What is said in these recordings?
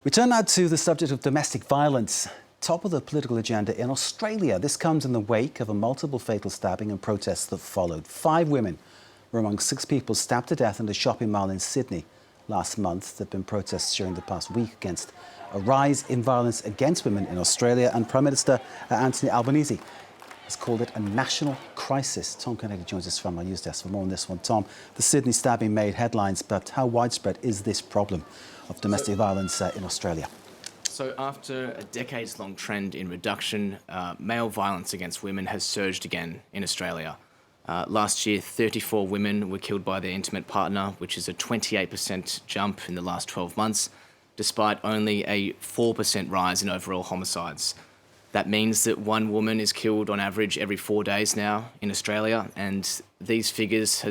We turn now to the subject of domestic violence. Top of the political agenda in Australia. This comes in the wake of a multiple fatal stabbing and protests that followed. 5 women were among 6 people stabbed to death in a shopping mall in Sydney last month. There have been protests during the past week against a rise in violence against women in Australia, and Prime Minister Anthony Albanese has called it a national crisis. Tom Canetti joins us from our news desk for more on this one. Tom, the Sydney stabbing made headlines, but how widespread is this problem of domestic violence in Australia? So after a decades-long trend in reduction, male violence against women has surged again in Australia. Last year, 34 women were killed by their intimate partner, which is a 28% jump in the last 12 months, despite only a 4% rise in overall homicides. That means that 1 woman is killed on average every 4 days now in Australia, and these figures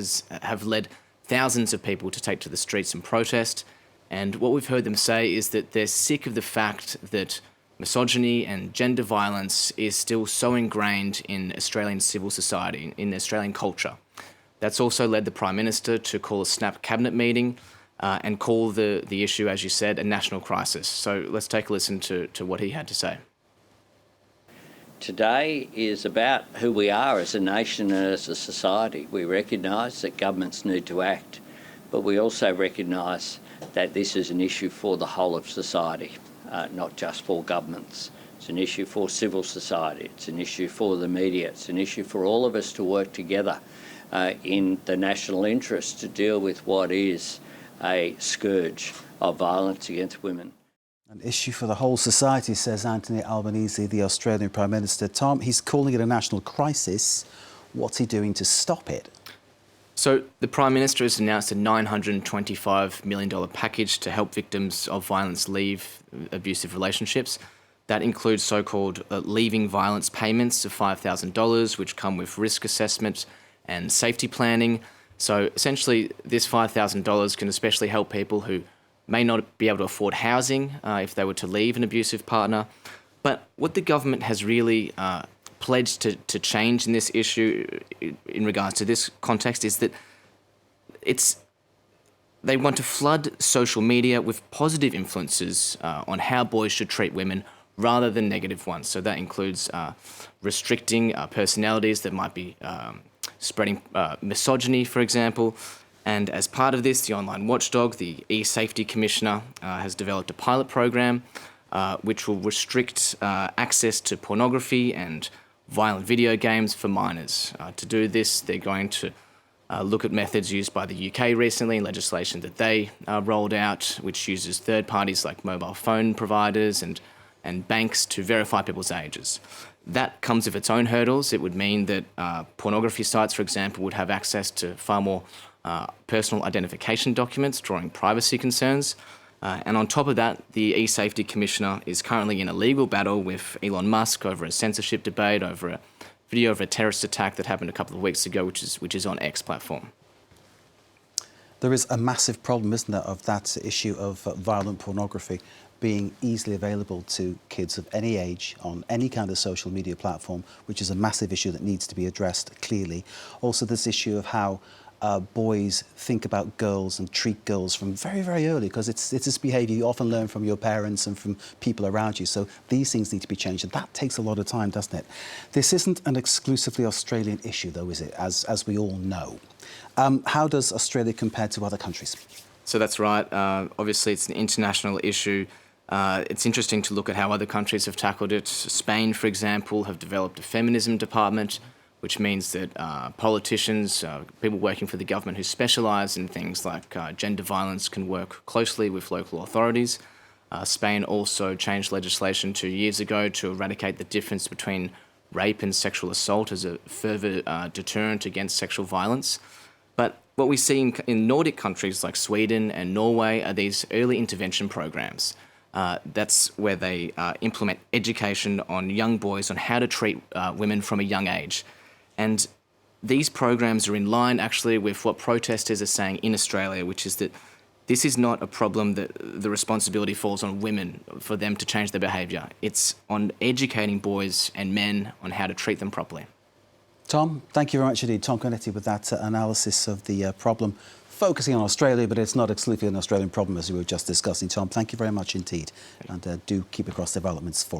have led thousands of people to take to the streets and protest. And what we've heard them say is that they're sick of the fact that misogyny and gender violence is still so ingrained in Australian civil society, in Australian culture. That's also led the Prime Minister to call a snap cabinet meeting and call the issue, as you said, a national crisis. So let's take a listen to what he had to say. Today is about who we are as a nation and as a society. We recognise that governments need to act, but we also recognise that this is an issue for the whole of society, not just for governments. It's an issue for civil society, it's an issue for the media, it's an issue for all of us to work together in the national interest to deal with what is a scourge of violence against women. An issue for the whole society, says Anthony Albanese, the Australian Prime Minister. Tom, he's calling it a national crisis. What's he doing to stop it? So the Prime Minister has announced a $925 million package to help victims of violence leave abusive relationships. That includes so-called leaving violence payments of $5,000, which come with risk assessment and safety planning. So essentially, this $5,000 can especially help people who may not be able to afford housing if they were to leave an abusive partner. But what the government has really pledged to change in this issue in regards to this context is that they want to flood social media with positive influences on how boys should treat women rather than negative ones. So that includes restricting personalities that might be spreading misogyny, for example. And as part of this, the online watchdog, the e-Safety Commissioner, has developed a pilot program which will restrict access to pornography and violent video games for minors. To do this, they're going to look at methods used by the UK recently, legislation that they rolled out, which uses third parties like mobile phone providers and banks to verify people's ages. That comes with its own hurdles. It would mean that pornography sites, for example, would have access to far more personal identification documents, drawing privacy concerns. And on top of that, the e-Safety Commissioner is currently in a legal battle with Elon Musk over a censorship debate over a video of a terrorist attack that happened a couple of weeks ago, which is on X platform. There is a massive problem, isn't there, of that issue of violent pornography being easily available to kids of any age on any kind of social media platform, which is a massive issue that needs to be addressed clearly. Also, this issue of how boys think about girls and treat girls from very, very early, because it's this behaviour you often learn from your parents and from people around you. So these things need to be changed, and that takes a lot of time, doesn't it? This isn't an exclusively Australian issue, though, is it, as we all know? How does Australia compare to other countries? So that's right. Obviously, it's an international issue. It's interesting to look at how other countries have tackled it. Spain, for example, have developed a feminism department, which means that politicians, people working for the government who specialise in things like gender violence can work closely with local authorities. Spain also changed legislation 2 years ago to eradicate the difference between rape and sexual assault as a further deterrent against sexual violence. But what we see in Nordic countries like Sweden and Norway are these early intervention programs. That's where they implement education on young boys on how to treat women from a young age. And these programs are in line, actually, with what protesters are saying in Australia, which is that this is not a problem that the responsibility falls on women for them to change their behaviour. It's on educating boys and men on how to treat them properly. Tom, thank you very much indeed. Tom Canetti with that analysis of the problem focusing on Australia, but it's not exclusively an Australian problem, as we were just discussing. Tom, thank you very much indeed. And do keep across developments for